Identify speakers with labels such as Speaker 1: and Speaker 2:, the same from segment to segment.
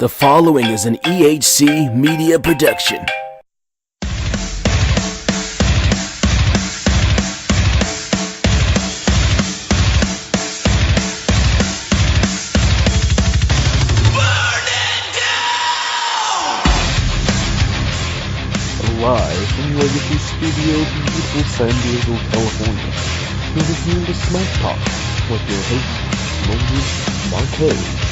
Speaker 1: The following is an EHC media production.
Speaker 2: Live from Legacy Studio, beautiful San Diego, California. You're listening to Smack Talk with your host, Moses Marquez.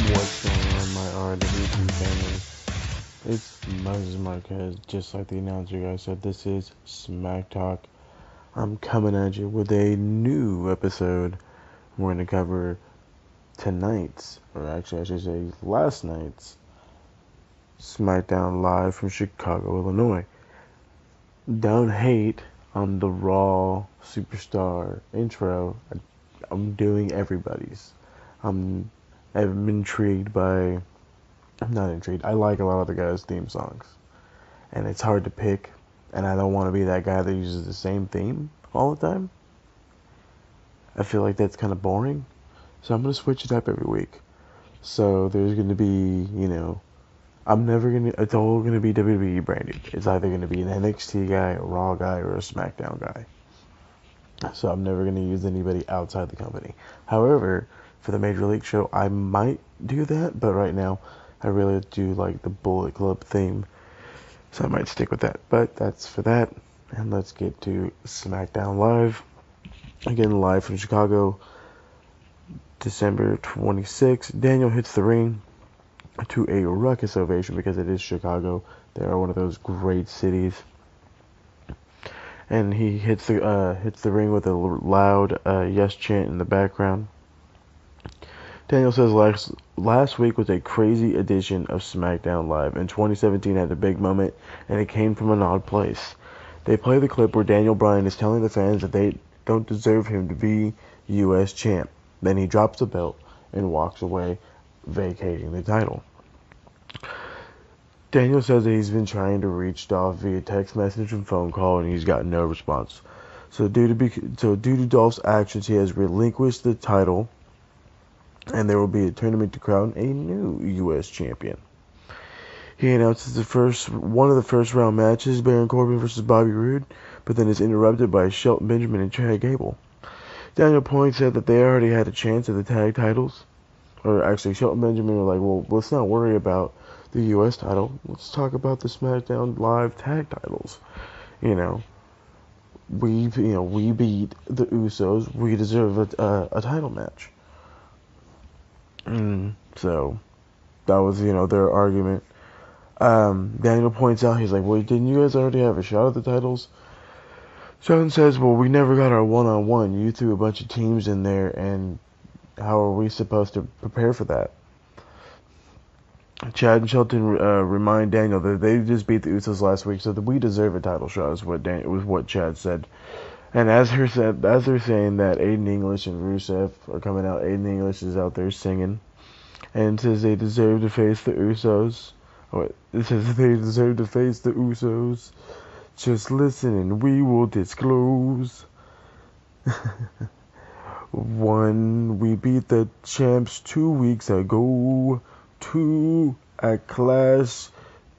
Speaker 2: What's going on, my RWP family? It's Moses Marquez, just like the announcer guy said. This is Smack Talk. I'm coming at you with a new episode. We're going to cover tonight's, or actually I should say last night's, Smackdown live from Chicago, Illinois. Don't hate on the Raw Superstar intro. I'm doing everybody's. I'm intrigued by... I'm not intrigued. I like a lot of the guys' theme songs. And it's hard to pick. And I don't want to be that guy that uses the same theme all the time. I feel like that's kind of boring. So I'm going to switch it up every week. So there's going to be, it's all going to be WWE branded. It's either going to be an NXT guy, a Raw guy, or a SmackDown guy. So I'm never going to use anybody outside the company. However, for the Major League show, I might do that, but right now, I really do like the Bullet Club theme, so I might stick with that. But that's for that, and let's get to SmackDown Live. Again, live from Chicago, December 26th. Daniel hits the ring to a ruckus ovation because it is Chicago. They are one of those great cities. And he hits the ring with a loud yes chant in the background. Daniel says last week was a crazy edition of SmackDown Live, and 2017 had a big moment, and it came from an odd place. They play the clip where Daniel Bryan is telling the fans that they don't deserve him to be U.S. champ. Then he drops the belt and walks away, vacating the title. Daniel says that he's been trying to reach Dolph via text message and phone call, and he's got no response. So due to Dolph's actions, he has relinquished the title, and there will be a tournament to crown a new U.S. champion. He announces one of the first round matches, Baron Corbin versus Bobby Roode, but then is interrupted by Shelton Benjamin and Chad Gable. Daniel points out that they already had a chance at the tag titles. Or actually, Shelton Benjamin were like, well, let's not worry about the U.S. title. Let's talk about the SmackDown Live tag titles. We beat the Usos. We deserve a title match. So that was, their argument. Daniel points out, he's like, well, didn't you guys already have a shot at the titles? Shelton says, well, we never got our one-on-one. You threw a bunch of teams in there, and how are we supposed to prepare for that? Chad and Shelton remind Daniel that they just beat the Usos last week, so that we deserve a title shot, was what Chad said. And as they're saying that, Aiden English and Rusev are coming out. Aiden English is out there singing, and says they deserve to face the Usos. It says they deserve to face the Usos. Just listen and we will disclose. 1, we beat the champs 2 weeks ago. 2, at Clash,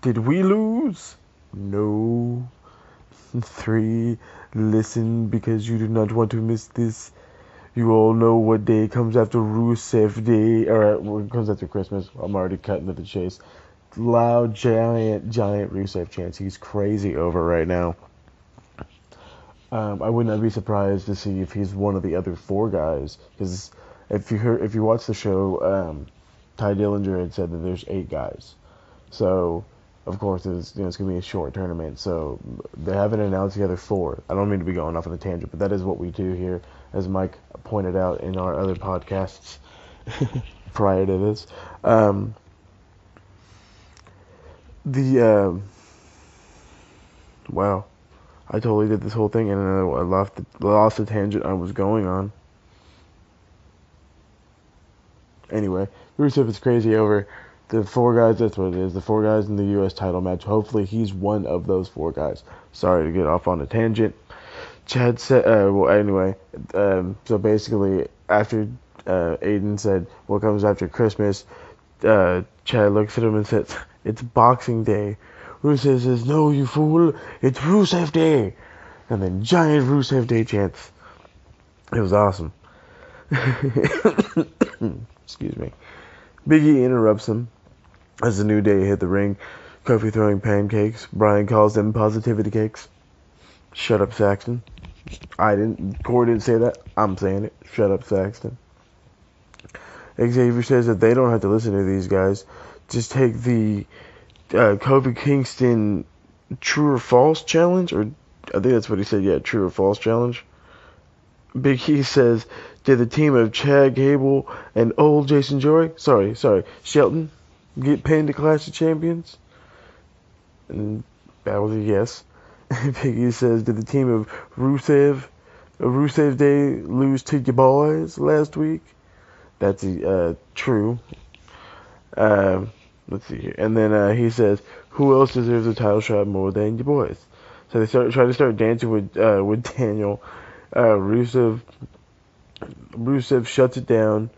Speaker 2: did we lose? No. 3, listen because you do not want to miss this. You all know what day comes after Rusev Day, or what comes after Christmas. I'm already cutting to the chase. Loud, giant Rusev chants. He's crazy over right now. I would not be surprised to see if he's one of the other 4 guys, because if you watch the show, Ty Dillinger had said that there's 8 guys. So, of course, it's going to be a short tournament. So, they haven't announced the other 4. I don't mean to be going off on a tangent, but that is what we do here, as Mike pointed out in our other podcasts prior to this. Wow. I totally did this whole thing, and I lost the tangent I was going on. Anyway, Rusev is crazy over the 4 guys. That's what it is. The 4 guys in the U.S. title match. Hopefully, he's one of those 4 guys. Sorry to get off on a tangent. Chad said, well, anyway, so basically, after Aiden said, what comes after Christmas, Chad looks at him and says, it's Boxing Day. Rusev says, no, you fool, it's Rusev Day. And then giant Rusev Day chants. It was awesome. Excuse me. Big E interrupts him as the New Day hit the ring. Kofi throwing pancakes. Brian calls them positivity cakes. Shut up, Saxton. Corey didn't say that. I'm saying it. Shut up, Saxton. Xavier says that they don't have to listen to these guys. Just take the Kofi Kingston true or false challenge, or I think that's what he said. Yeah, true or false challenge. Big E says, did the team of Chad Gable and old Jason Joy, Shelton, get pinned to Clash of Champions? And that was a yes. Big E says, did the team of Rusev Day lose to your boys last week? That's true. Let's see here. And then he says, who else deserves a title shot more than your boys? So they try to start dancing with Daniel. Rusev shuts it down,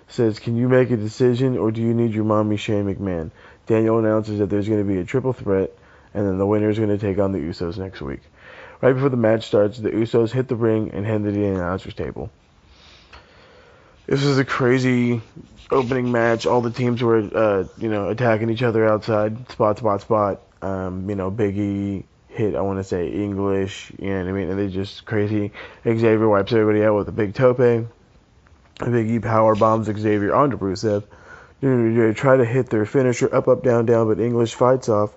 Speaker 2: says, can you make a decision or do you need your mommy Shane McMahon? Daniel announces that there's going to be a triple threat, and then the winner is going to take on the Usos next week. Right before the match starts, the Usos hit the ring and head to the announcer's table. This was a crazy opening match. All the teams were, attacking each other outside, spot. Big E hit, I want to say, English, you know what I mean? And they're just crazy. Xavier wipes everybody out with a big tope. Big E power bombs Xavier onto Rusev. They try to hit their finisher, up, down, but English fights off.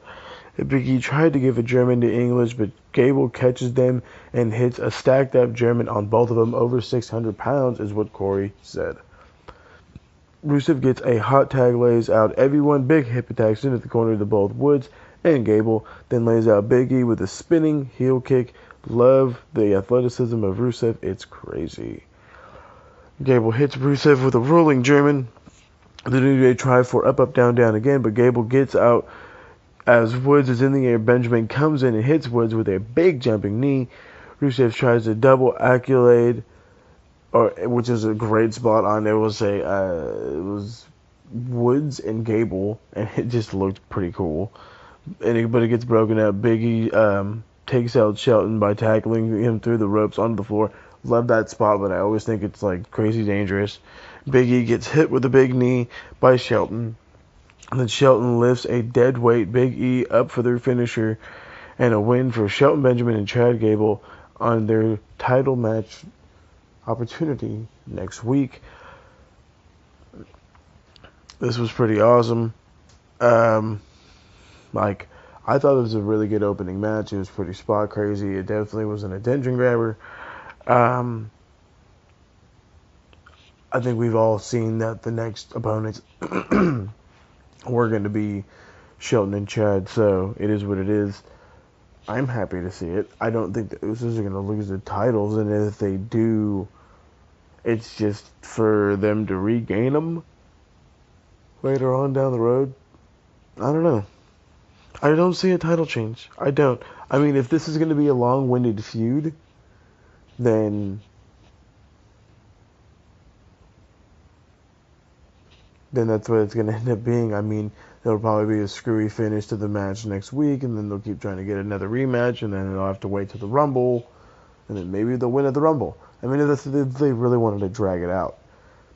Speaker 2: Big E tried to give a German to English, but Gable catches them and hits a stacked up German on both of them. Over 600 pounds is what Corey said. Rusev gets a hot tag, lays out everyone. Big hip attacks into the corner to both Woods and Gable, then lays out Big E with a spinning heel kick. Love the athleticism of Rusev. It's crazy. Gable hits Rusev with a rolling German. The New Day try for up, down again, but Gable gets out as Woods is in the air. Benjamin comes in and hits Woods with a big jumping knee. Rusev tries a double accolade, which is a great spot on. It was Woods and Gable, and it just looked pretty cool. But it gets broken up. Big E takes out Shelton by tackling him through the ropes onto the floor. Love that spot, but I always think it's like crazy dangerous. Big E gets hit with a big knee by Shelton. And then Shelton lifts a dead weight Big E up for their finisher, and a win for Shelton Benjamin and Chad Gable on their title match opportunity next week. This was pretty awesome. I thought it was a really good opening match. It was pretty spot crazy. It definitely was an attention grabber. I think we've all seen that the next opponents were going to be Shelton and Chad, so it is what it is. I'm happy to see it. I don't think the Usos are going to lose the titles, and if they do, it's just for them to regain them later on down the road. I don't know. I don't see a title change. I don't. I mean, if this is going to be a long-winded feud, then that's what it's going to end up being. I mean, there'll probably be a screwy finish to the match next week, and then they'll keep trying to get another rematch, and then they'll have to wait till the Rumble, and then maybe they'll win at the Rumble. I mean, if they really wanted to drag it out.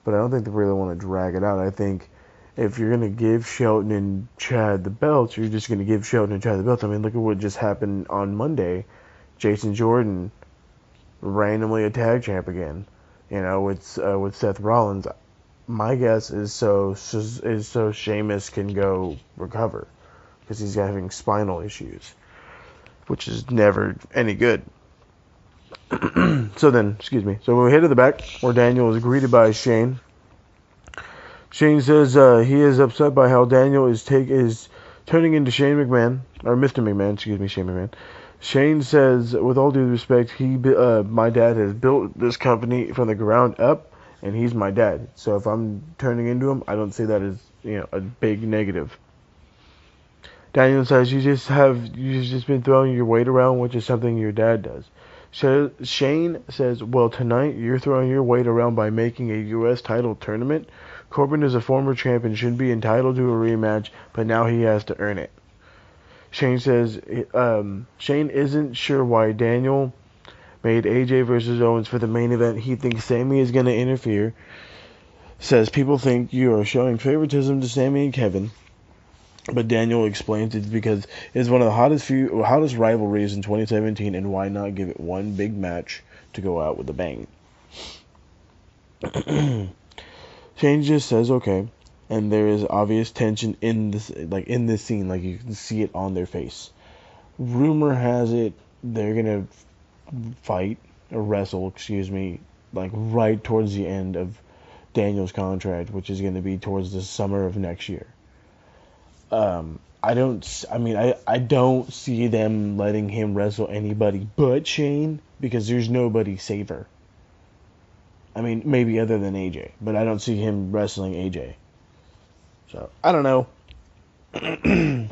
Speaker 2: But I don't think they really want to drag it out. I think if you're going to give Shelton and Chad the belts, you're just going to give Shelton and Chad the belts. I mean, look at what just happened on Monday. Jason Jordan randomly a tag champ again, with Seth Rollins. My guess is so Sheamus can go recover, because he's having spinal issues, which is never any good. So when we head to the back, where Daniel is greeted by Shane. Shane says he is upset by how Daniel is turning into Shane McMahon, or Mr. McMahon, Shane McMahon. Shane says, with all due respect, my dad has built this company from the ground up, and he's my dad. So if I'm turning into him, I don't see that as a big negative. Daniel says you've just been throwing your weight around, which is something your dad does. Shane says, well, tonight you're throwing your weight around by making a U.S. title tournament. Corbin is a former champion, should be entitled to a rematch, but now he has to earn it. Shane says Shane isn't sure why Daniel made AJ versus Owens for the main event. He thinks Sami is going to interfere. Says people think you are showing favoritism to Sami and Kevin. But Daniel explains it's because it's one of the hottest rivalries in 2017, and why not give it one big match to go out with a bang? Shane just says okay, and there is obvious tension in this scene, like you can see it on their face. Rumor has it they're gonna fight or wrestle, like right towards the end of Daniel's contract, which is gonna be towards the summer of next year. I don't see them letting him wrestle anybody but Shane, because there's nobody safer. I mean, maybe other than AJ, but I don't see him wrestling AJ. So, I don't know. I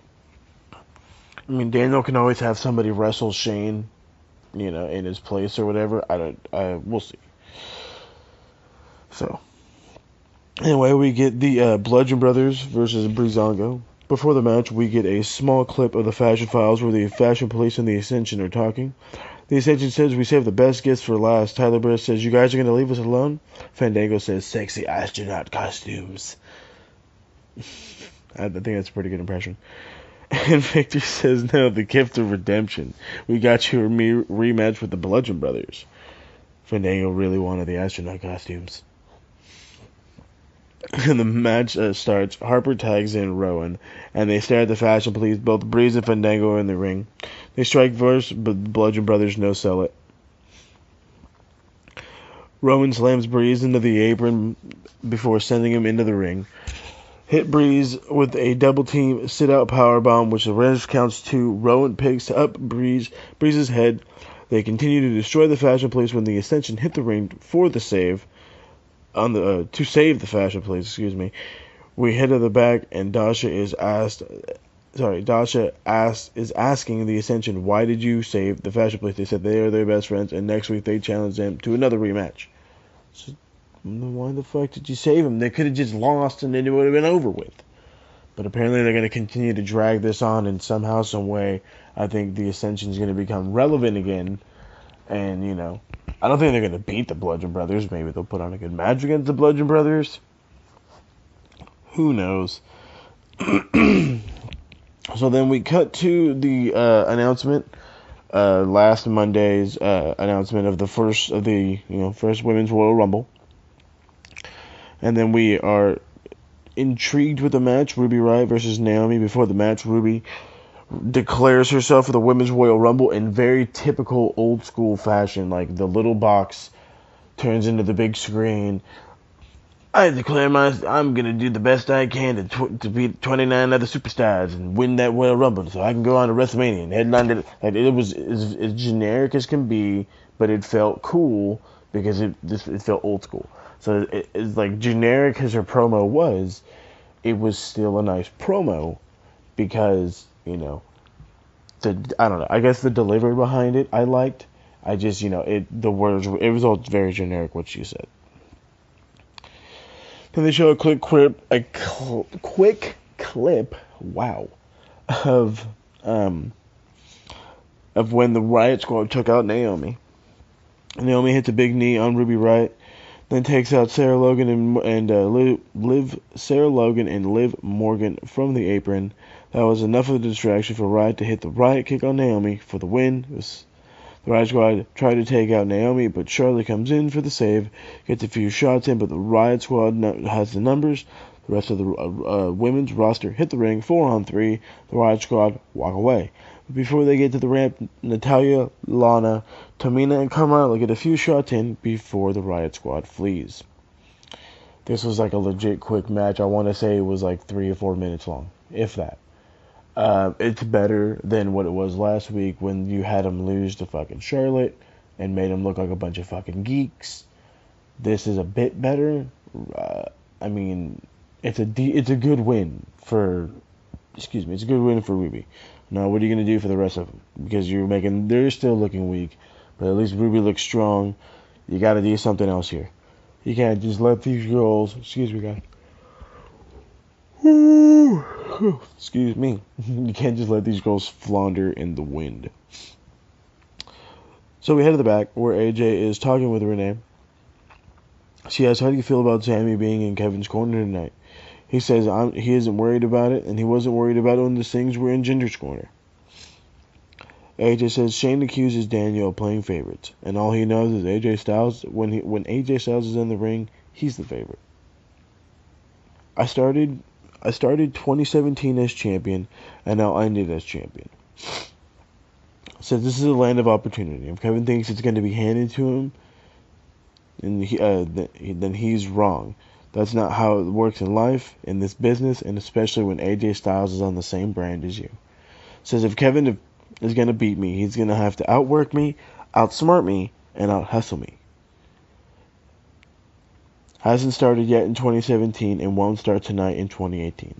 Speaker 2: mean, Daniel can always have somebody wrestle Shane, in his place or whatever. We'll see. So, anyway, we get the Bludgeon Brothers versus Breezango. Before the match, we get a small clip of the Fashion Files where the Fashion Police and the Ascension are talking. The Ascension says, we saved the best gifts for last. Tyler Burris says, you guys are going to leave us alone? Fandango says, sexy astronaut costumes. I think that's a pretty good impression. And Victor says, no, the gift of redemption. We got you a rematch with the Bludgeon Brothers. Fandango really wanted the astronaut costumes. And the match starts. Harper tags in Rowan, and they stare at the Fashion Police. Both Breeze and Fandango are in the ring. They strike first, but the Bludgeon Brothers no-sell it. Rowan slams Breeze into the apron before sending him into the ring. Hit Breeze with a double-team sit-out powerbomb, which the ref counts 2. Rowan picks up Breeze's head. They continue to destroy the Fashion Police when the Ascension hit the ring for the save. To save the Fashion Police, we head to the back, and Dasha is asking the Ascension, why did you save the Fashion Police? They said they are their best friends, and next week they challenge them to another rematch. So, why the fuck did you save them? They could have just lost, and then it would have been over with. But apparently they're going to continue to drag this on, and somehow, some way, I think the Ascension is going to become relevant again, and, I don't think they're going to beat the Bludgeon Brothers. Maybe they'll put on a good match against the Bludgeon Brothers. Who knows? So then we cut to the announcement, last Monday's announcement of the first Women's Royal Rumble. And then we are intrigued with the match, Ruby Riott versus Naomi. Before the match, Ruby declares herself for the Women's Royal Rumble in very typical old school fashion, like the little box turns into the big screen. I declare I'm gonna do the best I can to beat 29 other superstars and win that Royal Rumble, so I can go on to WrestleMania and headline it. Like, it was as generic as can be, but it felt cool because it felt old school. So it's like generic as her promo was, it was still a nice promo because. I don't know. I guess the delivery behind it I liked. I just, the words, it was all very generic what she said. Then they show a quick clip, wow, of when the Riott Squad took out Naomi. Naomi hits a big knee on Ruby Riott, then takes out Sarah Logan and Liv Morgan from the apron. That was enough of a distraction for Riott to hit the Riott kick on Naomi for the win. The Riott Squad tried to take out Naomi, but Charlotte comes in for the save, gets a few shots in, but the Riott Squad has the numbers. The rest of the women's roster hit the ring, 4-on-3. The Riott Squad walk away. But before they get to the ramp, Natalya, Lana, Tamina, and Carmella get a few shots in before the Riott Squad flees. This was like a legit quick match. I want to say it was like 3 or 4 minutes long, if that. It's better than what it was last week when you had them lose to fucking Charlotte and made them look like a bunch of fucking geeks. This is a bit better. I mean, it's a good win for. Excuse me, it's a good win for Ruby. Now, what are you gonna do for the rest of them? Because they're still looking weak, but at least Ruby looks strong. You got to do something else here. You can't just let these girls. Excuse me, guys. Excuse me. You can't just let these girls flounder in the wind. So we head to the back where AJ is talking with Renee. She asks, how do you feel about Sami being in Kevin's corner tonight? He says he isn't worried about it, and he wasn't worried about it when the things were in Ginger's corner. AJ says Shane accuses Daniel of playing favorites, and all he knows is AJ Styles. When AJ Styles is in the ring, he's the favorite. I started 2017 as champion, and now I end it as champion. Says this is a land of opportunity. If Kevin thinks it's going to be handed to him, then he's wrong. That's not how it works in life, in this business, and especially when AJ Styles is on the same brand as you. Says if Kevin is going to beat me, he's going to have to outwork me, outsmart me, and out-hustle me. Hasn't started yet in 2017 and won't start tonight in 2018.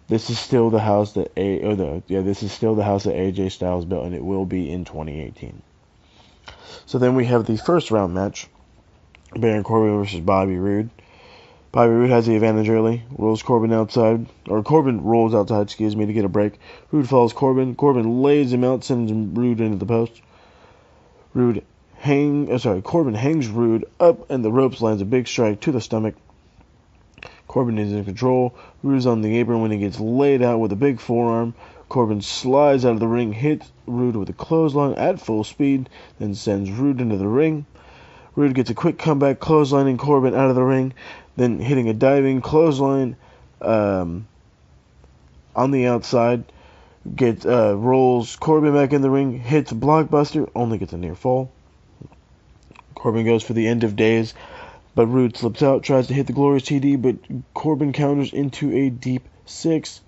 Speaker 2: This is still the house that AJ Styles built, and it will be in 2018. So then we have the first round match. Baron Corbin versus Bobby Roode. Bobby Roode has the advantage early. Corbin rolls outside, to get a break. Roode follows Corbin. Corbin lays him out, sends Roode into the post. Corbin hangs Roode up, and the ropes lands a big strike to the stomach. Corbin is in control. Roode's on the apron when he gets laid out with a big forearm. Corbin slides out of the ring, hits Roode with a clothesline at full speed, then sends Roode into the ring. Roode gets a quick comeback, clotheslining Corbin out of the ring, then hitting a diving clothesline on the outside. Rolls Corbin back in the ring, hits a blockbuster, only gets a near fall. Corbin goes for the end of days, but Roode slips out, tries to hit the Glorious TD, but Corbin counters into a deep 6.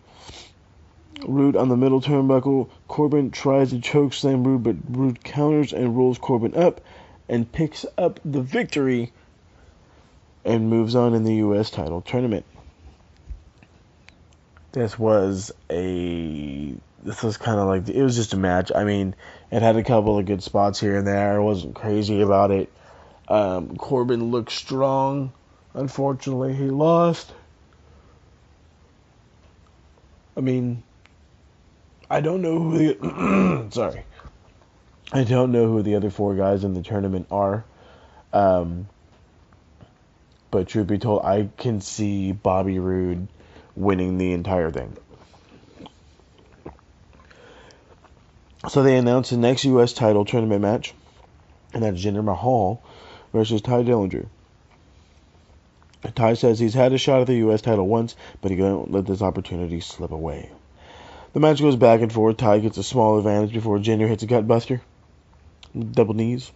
Speaker 2: Roode on the middle turnbuckle. Corbin tries to chokeslam Roode, but Roode counters and rolls Corbin up and picks up the victory and moves on in the U.S. title tournament. This was kind of like, it was just a match. I mean, it had a couple of good spots here and there. I wasn't crazy about it. Corbin looked strong. Unfortunately, he lost. I mean, I don't know who the I don't know who the other 4 guys in the tournament are. But truth be told, I can see Bobby Roode winning the entire thing. So they announced the next U.S. title tournament match, and that's Jinder Mahal versus Ty Dillinger. Ty says he's had a shot at the U.S. title once, but he won't let this opportunity slip away. The match goes back and forth. Ty gets a small advantage before Jinder hits a gutbuster. Double knees.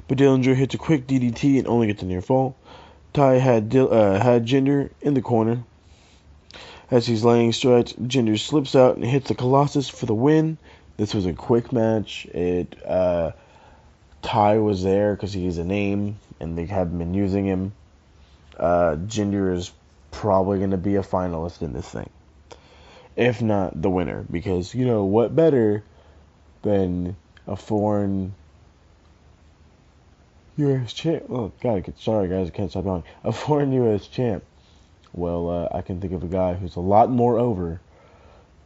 Speaker 2: But Dillinger hits a quick DDT and only gets a near fall. Ty had Jinder in the corner. As he's laying stretch, Jinder slips out and hits the Colossus for the win. This was a quick match. Ty was there because he's a name, and they haven't been using him. Jinder is probably going to be a finalist in this thing, if not the winner, because what better than a foreign U.S. champ? Oh, sorry guys, I can't stop going. A foreign U.S. champ. Well, I can think of a guy who's a lot more over,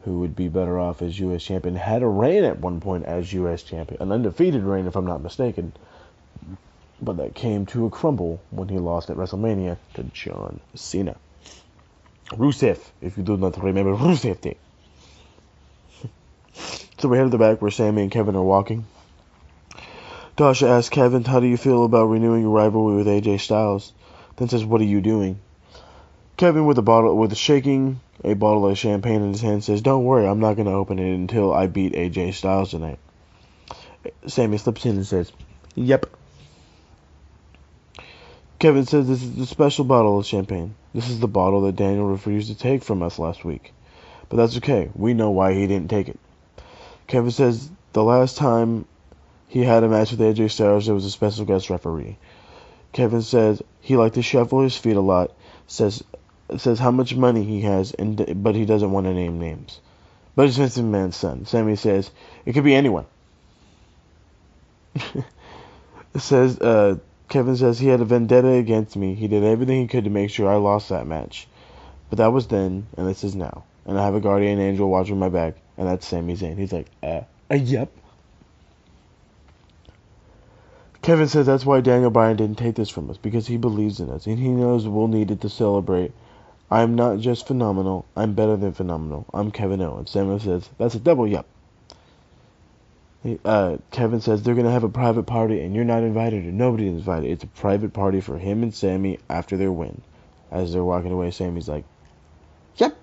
Speaker 2: who would be better off as U.S. champion. Had a reign at one point as U.S. champion, an undefeated reign, if I'm not mistaken. But that came to a crumble when he lost at WrestleMania to John Cena. Rusev, if you do not remember Rusev Day. So we head to the back where Sami and Kevin are walking. Tasha asks Kevin, how do you feel about renewing your rivalry with AJ Styles? Then says, what are you doing? Kevin, shaking a bottle of champagne in his hand, says, don't worry, I'm not going to open it until I beat AJ Styles tonight. Sami slips in and says, yep. Kevin says this is a special bottle of champagne. This is the bottle that Daniel refused to take from us last week. But that's okay. We know why he didn't take it. Kevin says the last time he had a match with AJ Styles that was a special guest referee. Kevin says he liked to shuffle his feet a lot, says how much money he has, but he doesn't want to name names. But it's Vince McMahon's son. Sami says it could be anyone. Kevin says he had a vendetta against me. He did everything he could to make sure I lost that match. But that was then, and this is now. And I have a guardian angel watching my back, and that's Sami Zayn. He's like, yep. Kevin says that's why Daniel Bryan didn't take this from us, because he believes in us, and he knows we'll need it to celebrate. I'm not just phenomenal, I'm better than phenomenal. I'm Kevin Owens. Sami says, that's a double yep. Kevin says they're going to have a private party, and you're not invited, or nobody's invited. It's a private party for him and Sami after their win. As they're walking away, Sami's like, yep.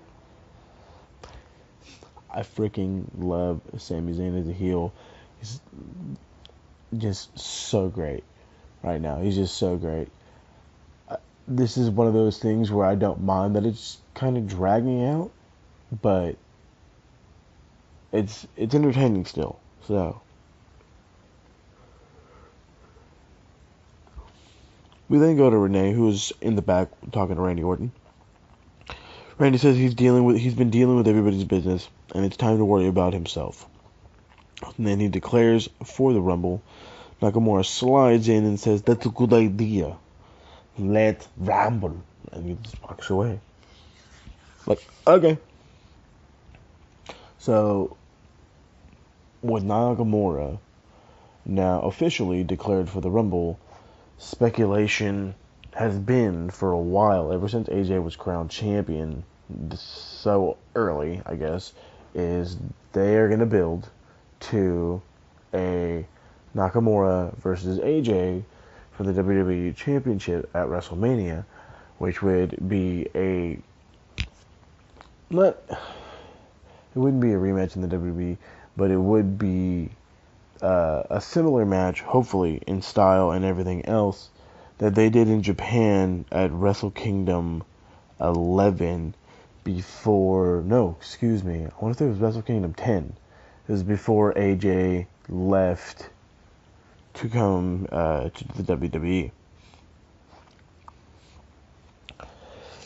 Speaker 2: I freaking love Sami Zayn as a heel. He's just so great right now. He's just so great. This is one of those things where I don't mind that it's kind of dragging out, but it's entertaining still. So we then go to Renee, who's in the back talking to Randy Orton. Randy says he's been dealing with everybody's business, and it's time to worry about himself. And then he declares for the Rumble. Nakamura slides in and says, that's a good idea. Let's ramble. And he just walks away. Like, okay. So, with Nakamura now officially declared for the Rumble, speculation has been for a while, ever since AJ was crowned champion, so early, I guess, is they are going to build to a Nakamura versus AJ for the WWE Championship at WrestleMania, which would be it wouldn't be a rematch in the WWE, but it would be a similar match, hopefully, in style and everything else, that they did in Japan at Wrestle Kingdom 11 before, no, excuse me, I want to say it was Wrestle Kingdom 10. It was before AJ left to come to the WWE.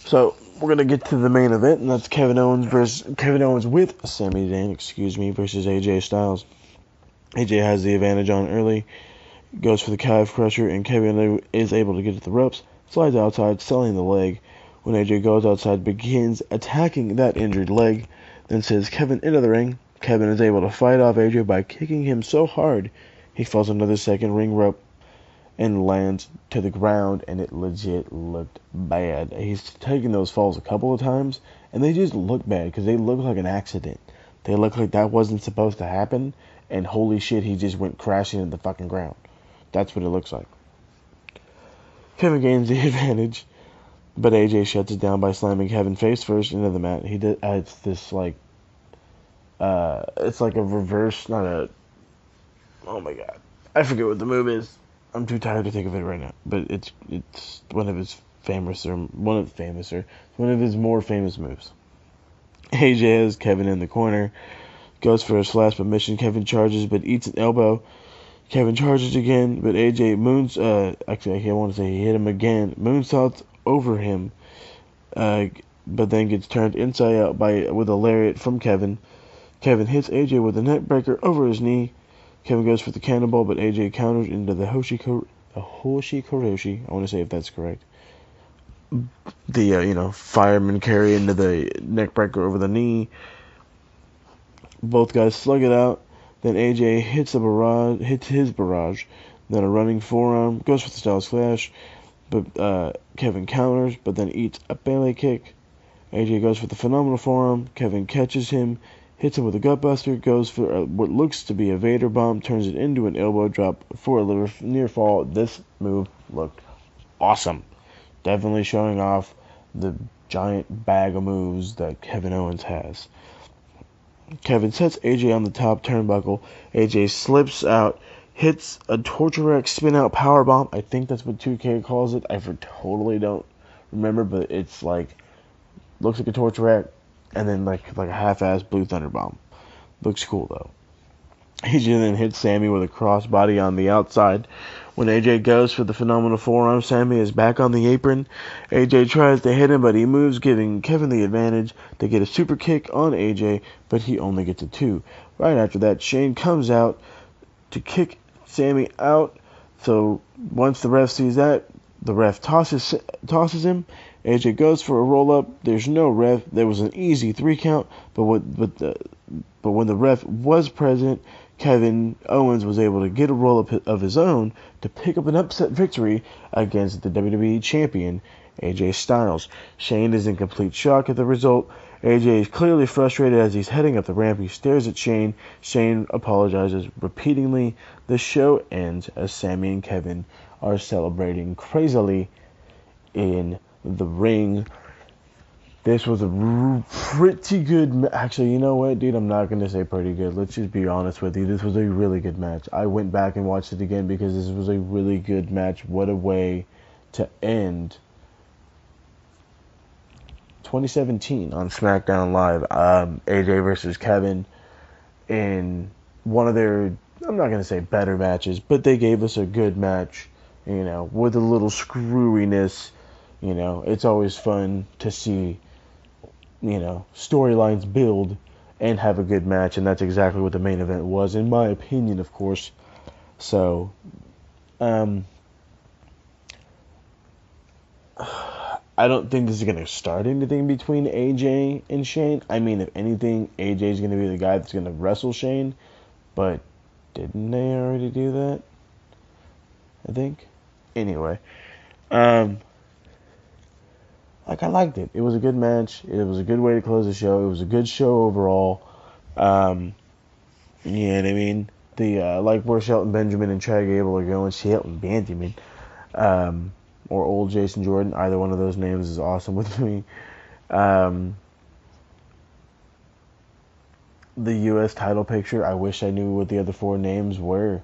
Speaker 2: So we're gonna get to the main event, and that's Kevin Owens with Sami Zayn, versus AJ Styles. AJ has the advantage on early, goes for the calf crusher, and Kevin is able to get to the ropes, slides outside, selling the leg. When AJ goes outside, begins attacking that injured leg, then sends Kevin into the ring. Kevin is able to fight off AJ by kicking him so hard he falls another second ring rope and lands to the ground, and it legit looked bad. He's taken those falls a couple of times, and they just look bad because they look like an accident. They look like that wasn't supposed to happen, and holy shit, he just went crashing into the fucking ground. That's what it looks like. Kevin gains the advantage, but AJ shuts it down by slamming Kevin face first into the mat. He did. It's this like, it's like a reverse, not a. Oh my god, I forget what the move is. I'm too tired to think of it right now. But it's one of his one of his more famous moves. AJ has Kevin in the corner, goes for a slash submission. Kevin charges but eats an elbow. Kevin charges again, but AJ actually I want to say he hit him again. Moonsaults over him, but then gets turned inside out with a lariat from Kevin. Kevin hits AJ with a neck breaker over his knee. Kevin goes for the cannonball, but AJ counters into the Hoshikoroshi. I want to say if that's correct. The fireman carry into the neck breaker over the knee. Both guys slug it out. Then AJ hits his barrage. Then a running forearm, goes for the Styles Clash, but Kevin counters, but then eats a belly kick. AJ goes for the phenomenal forearm. Kevin catches him, hits him with a gutbuster, goes for what looks to be a Vader bomb, turns it into an elbow drop for a near fall. This move looked awesome. Definitely showing off the giant bag of moves that Kevin Owens has. Kevin sets AJ on the top turnbuckle. AJ slips out, hits a torture rack spin out power bomb. I think that's what 2K calls it. I totally don't remember, but it's like looks like a torture rack, and then like a half-ass blue thunder bomb. Looks cool though. AJ then hits Sami with a crossbody on the outside. When AJ goes for the phenomenal forearm, Sami is back on the apron. AJ tries to hit him, but he moves, giving Kevin the advantage to get a super kick on AJ, but he only gets a 2. Right after that, Shane comes out to kick Sami out. So once the ref sees that, the ref tosses him. AJ goes for a roll-up. There's no ref. There was an easy 3 count, but when the ref was present, Kevin Owens was able to get a roll-up of his own to pick up an upset victory against the WWE Champion, AJ Styles. Shane is in complete shock at the result. AJ is clearly frustrated as he's heading up the ramp. He stares at Shane. Shane apologizes repeatedly. The show ends as Sami and Kevin are celebrating crazily in the ring. This was a pretty good actually, you know what, dude? I'm not going to say pretty good. Let's just be honest with you. This was a really good match. I went back and watched it again because this was a really good match. What a way to end 2017 on Smackdown Live. AJ versus Kevin in one of their, I'm not going to say better matches, but they gave us a good match, you know, with a little screwiness. You know, it's always fun to see, you know, storylines build and have a good match, and that's exactly what the main event was, in my opinion, of course. So, I don't think this is going to start anything between AJ and Shane. I mean, if anything, AJ is going to be the guy that's going to wrestle Shane, but didn't they already do that? I think. Anyway, like, I liked it. It was a good match. It was a good way to close the show. It was a good show overall. You know what I mean? The like where Shelton Benjamin and Chad Gable are going. Shelton Benjamin, or old Jason Jordan. Either one of those names is awesome with me. The U.S. title picture. I wish I knew what the other 4 names were.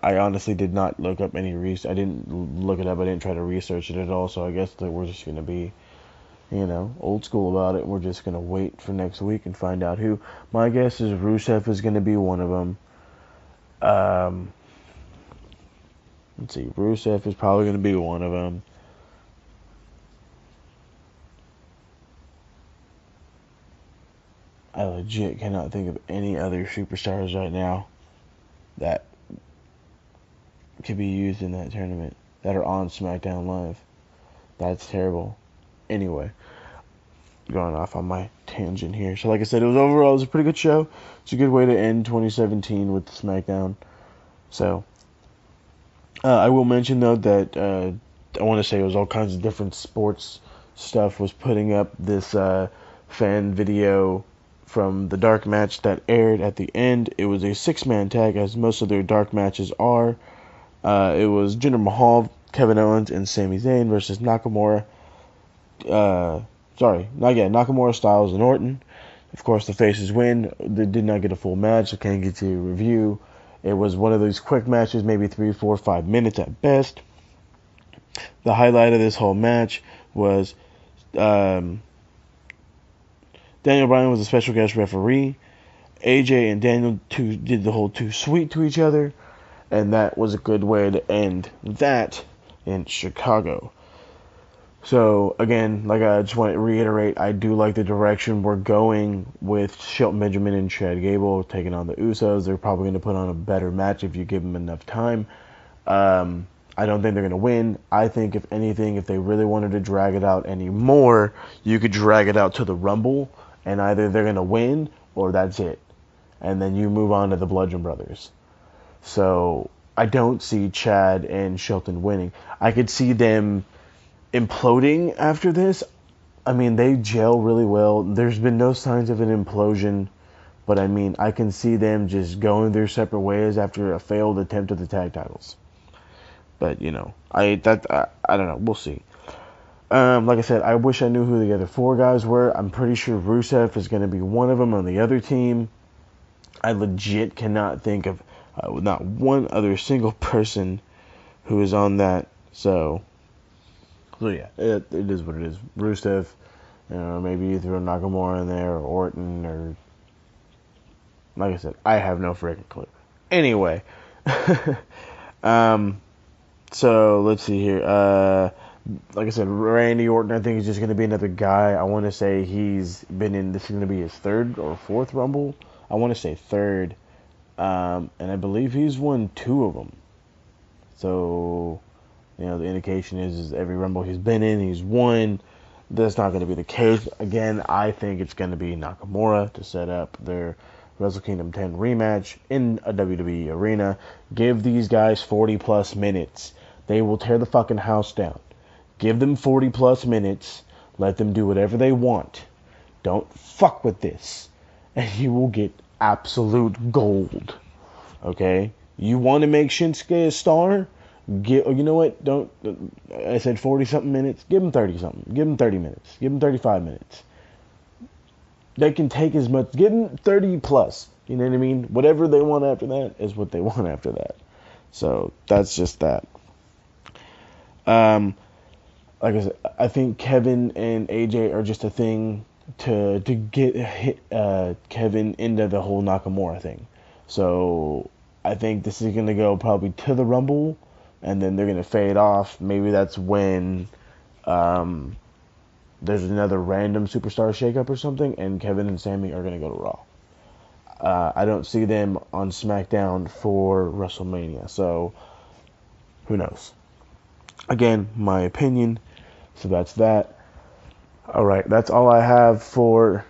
Speaker 2: I honestly did not look up any I didn't look it up. I didn't try to research it at all. So I guess that we're just going to be, you know, old school about it. We're just going to wait for next week and find out who. My guess is Rusev is going to be one of them. Let's see. Rusev is probably going to be one of them. I legit cannot think of any other superstars right now that could be used in that tournament that are on SmackDown Live. That's terrible. Anyway, going off on my tangent here. So like I said, it was a pretty good show. It's a good way to end 2017 with SmackDown. So I will mention though that I want to say it was all kinds of different sports stuff was putting up this fan video from the dark match that aired at the end. It was a 6-man tag, as most of their dark matches are. It was Jinder Mahal, Kevin Owens, and Sami Zayn versus Nakamura. Nakamura, Styles, and Orton. Of course, the faces win. They did not get a full match. I can't get to a review. It was one of those quick matches, maybe 3, 4, 5 minutes at best. The highlight of this whole match was Daniel Bryan was a special guest referee. AJ and Daniel did the whole too sweet to each other. And that was a good way to end that in Chicago. So, again, like I just want to reiterate, I do like the direction we're going with Shelton Benjamin and Chad Gable taking on the Usos. They're probably going to put on a better match if you give them enough time. I don't think they're going to win. I think, if anything, if they really wanted to drag it out anymore, you could drag it out to the Rumble, and either they're going to win or that's it. And then you move on to the Bludgeon Brothers. So I don't see Chad and Shelton winning. I could see them imploding after this. I mean, they gel really well. There's been no signs of an implosion, but I mean, I can see them just going their separate ways after a failed attempt at the tag titles. But you know, I don't know. We'll see. Like I said, I wish I knew who the other 4 guys were. I'm pretty sure Rusev is going to be one of them on the other team. I legit cannot think of not one other single person who is on that. So yeah, it is what it is. Rusev, you know, maybe you throw Nakamura in there, or Orton, or Like I said, I have no freaking clue. Anyway, so let's see here. Like I said, Randy Orton, I think, is just going to be another guy. I want to say he's been in, this is going to be his third or fourth Rumble. I want to say third. And I believe he's won 2 of them. So, the indication is every Rumble he's been in, he's won. That's not going to be the case. Again, I think it's going to be Nakamura to set up their Wrestle Kingdom 10 rematch in a WWE arena. Give these guys 40 plus minutes. They will tear the fucking house down. Give them 40 plus minutes. Let them do whatever they want. Don't fuck with this. And you will get absolute gold. Okay? You want to make Shinsuke a star? You know what? I said 40 something minutes. Give him 30 something. Give him 30 minutes. Give him 35 minutes. They can take as much. Give them 30 plus. You know what I mean? Whatever they want after that is what they want after that. So that's just that. Like I said, I think Kevin and AJ are just a thing to get Kevin into the whole Nakamura thing. So I think this is going to go probably to the Rumble, and then they're going to fade off. Maybe that's when there's another random superstar shakeup or something, and Kevin and Sami are going to go to Raw. I don't see them on SmackDown for WrestleMania, so who knows? Again, my opinion. So that's that. Alright, that's all I have for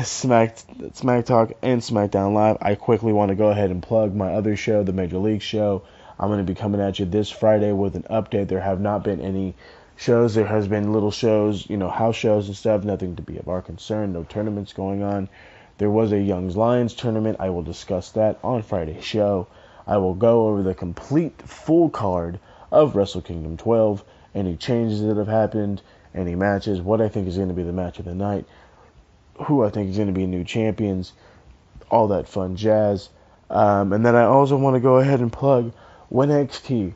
Speaker 2: Smack Talk and SmackDown Live. I quickly want to go ahead and plug my other show, the Major League Show. I'm going to be coming at you this Friday with an update. There have not been any shows. There has been little shows, house shows and stuff. Nothing to be of our concern. No tournaments going on. There was a Young's Lions tournament. I will discuss that on Friday's show. I will go over the complete full card of Wrestle Kingdom 12. Any changes that have happened, any matches, what I think is going to be the match of the night, who I think is going to be new champions, all that fun jazz. And then I also want to go ahead and plug WNXT,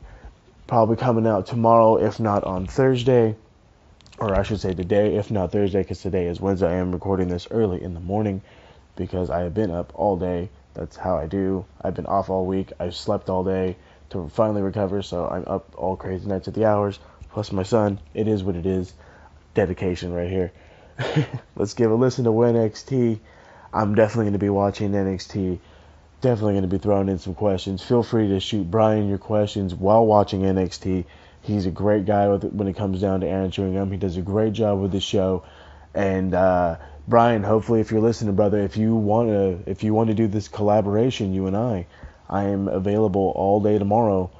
Speaker 2: probably coming out tomorrow, if not on Thursday, or I should say today, if not Thursday, because today is Wednesday. I am recording this early in the morning because I have been up all day. That's how I do. I've been off all week. I've slept all day to finally recover, so I'm up all crazy nights at the hours. Plus my son, it is what it is. Dedication right here. Let's give a listen to NXT. I'm definitely going to be watching NXT. Definitely going to be throwing in some questions. Feel free to shoot Brian your questions while watching NXT. He's a great guy when it comes down to answering them. He does a great job with the show. And Brian, hopefully, if you're listening, brother, if you want to do this collaboration, you and I am available all day tomorrow.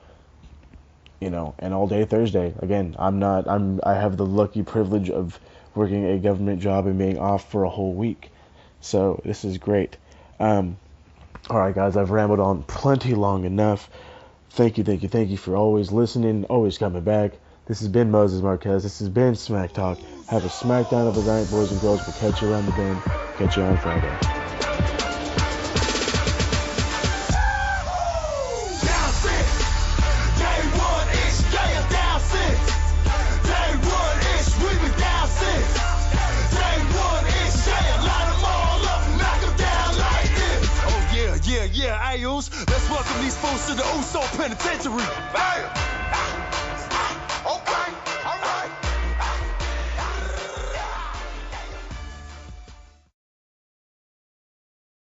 Speaker 2: And all day Thursday. Again, I have the lucky privilege of working a government job and being off for a whole week. So this is great. Alright guys, I've rambled on plenty long enough. Thank you for always listening, always coming back. This has been Moses Marquez. This has been Smack Talk. Have a smackdown of the night, boys and girls. We'll catch you around the bend. Catch you on Friday.
Speaker 3: Let's welcome these fools to the Uso Penitentiary. Bam!